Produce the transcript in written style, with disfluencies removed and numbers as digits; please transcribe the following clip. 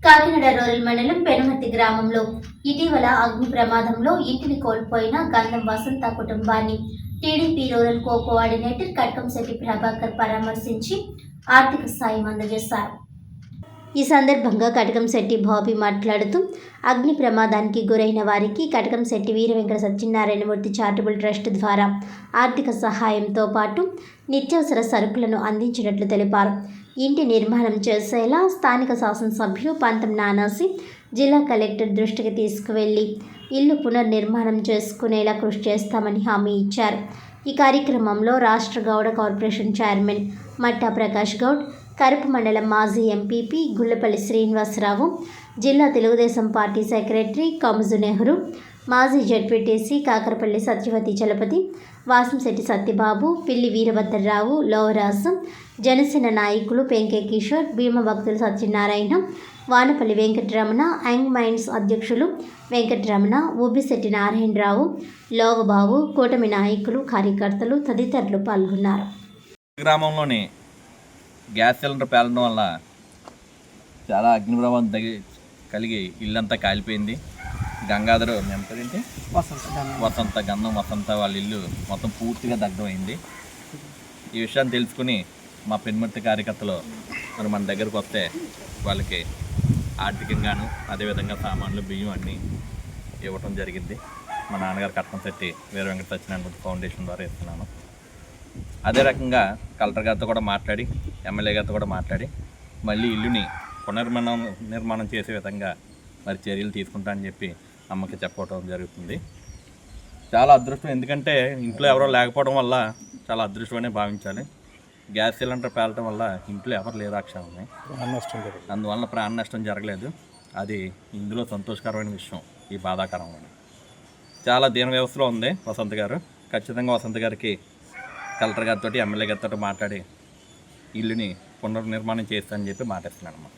Kakinada rural మండలం పెనుమర్తి గ్రామంలో ఇటీవల అగ్ని ప్రమాదంలో ఇంటిని కోల్పోయిన గంధం వసంత కుటుంబాన్ని TDP rural coordinator Katkamsetti Prabhakar పరామర్శించి ఆర్థిక సాయం అందజేశారు. ఈ సందర్భంగా కటకంశెట్టి బాబీ మాట్లాడుతూ అగ్ని ప్రమాదానికి గురైన వారికి కటకంశెట్టి వీర వెంకట సత్యనారాయణమూర్తి చారిటబుల్ ట్రస్ట్ ద్వారా ఆర్థిక సహాయంతో పాటు నిత్యావసర సరుకులను అందించినట్లు తెలిపారు. ఇంటి నిర్మాణం చేసేలా స్థానిక శాసనసభ్యులు పంతం నానాసి జిల్లా కలెక్టర్ దృష్టికి తీసుకువెళ్లి ఇల్లు పునర్నిర్మాణం చేసుకునేలా కృషి చేస్తామని హామీ ఇచ్చారు. ఈ కార్యక్రమంలో రాష్ట్ర గౌడ కార్పొరేషన్ చైర్మన్ మట్టా ప్రకాష్ గౌడ్, కరప మండలం మాజీ ఎంపీపీ గుళ్లపల్లి శ్రీనివాసరావు, జిల్లా తెలుగుదేశం పార్టీ సెక్రటరీ కముజు నెహ్రూ, మాజీ జడ్పీటీసీ కాకరపల్లి సత్యవతి చలపతి, వాసంశెట్టి సత్యబాబు, పిల్లి వీరభద్రరావు, లోవరాసం, జనసేన నాయకులు పెంకే కిషోర్, భీమభక్తులు సత్యనారాయణ, వానపల్లి వెంకటరమణ, యంగ్ మైండ్స్ అధ్యక్షులు వెంకటరమణ, ఊబిశెట్టి నారాయణరావు, లోవబాబు, కూటమి నాయకులు, కార్యకర్తలు తదితరులు పాల్గొన్నారు. గ్రామంలోని గ్యాస్ సిలిండర్ పేలడం వల్ల చాలా అగ్ని ప్రమాదం కలిగి ఇల్లంతా కాలిపోయింది. గంగాధర్ ఏంటి వసంత గంధం వసంత వాళ్ళ ఇల్లు మొత్తం పూర్తిగా దగ్ధమైంది. ఈ విషయాన్ని తెలుసుకుని మా పెనుమర్తి కార్యకర్తలు మరి మన దగ్గరకు వస్తే వాళ్ళకి ఆర్థికంగాను అదేవిధంగా సామాన్లు బియ్యం అన్నీ ఇవ్వటం జరిగింది. మా నాన్నగారు కట్కంశెట్టి వీర వెంకట సత్యనారాయణమూర్తి ఫౌండేషన్ ద్వారా ఇస్తున్నాను. అదే రకంగా కలెక్టర్ గారితో కూడా మాట్లాడి ఎమ్మెల్యే గారితో కూడా మాట్లాడి మళ్ళీ ఇల్లుని నిర్మాణం చేసే విధంగా మరి చర్యలు తీసుకుంటానని చెప్పి అమ్మకి చెప్పడం జరుగుతుంది. చాలా అదృష్టం, ఎందుకంటే ఇంట్లో ఎవరో లేకపోవడం వల్ల చాలా అదృష్టమనే భావించాలి. గ్యాస్ సిలిండర్ పేలటం వల్ల ఇంట్లో ఎవరు లేరు అక్షరాన్ని, అందువల్ల ప్రాణ నష్టం జరగలేదు. అది ఇందులో సంతోషకరమైన విషయం. ఈ బాధాకరమైన చాలా దీన వ్యవస్థలో ఉంది వసంత్ గారు. ఖచ్చితంగా వసంత్ గారికి కలెక్టర్ గారితో ఎమ్మెల్యే గారితో మాట్లాడి ఇల్లుని పునర్నిర్మాణం చేస్తానని చెప్పి మాటిస్తున్నానమ్మా.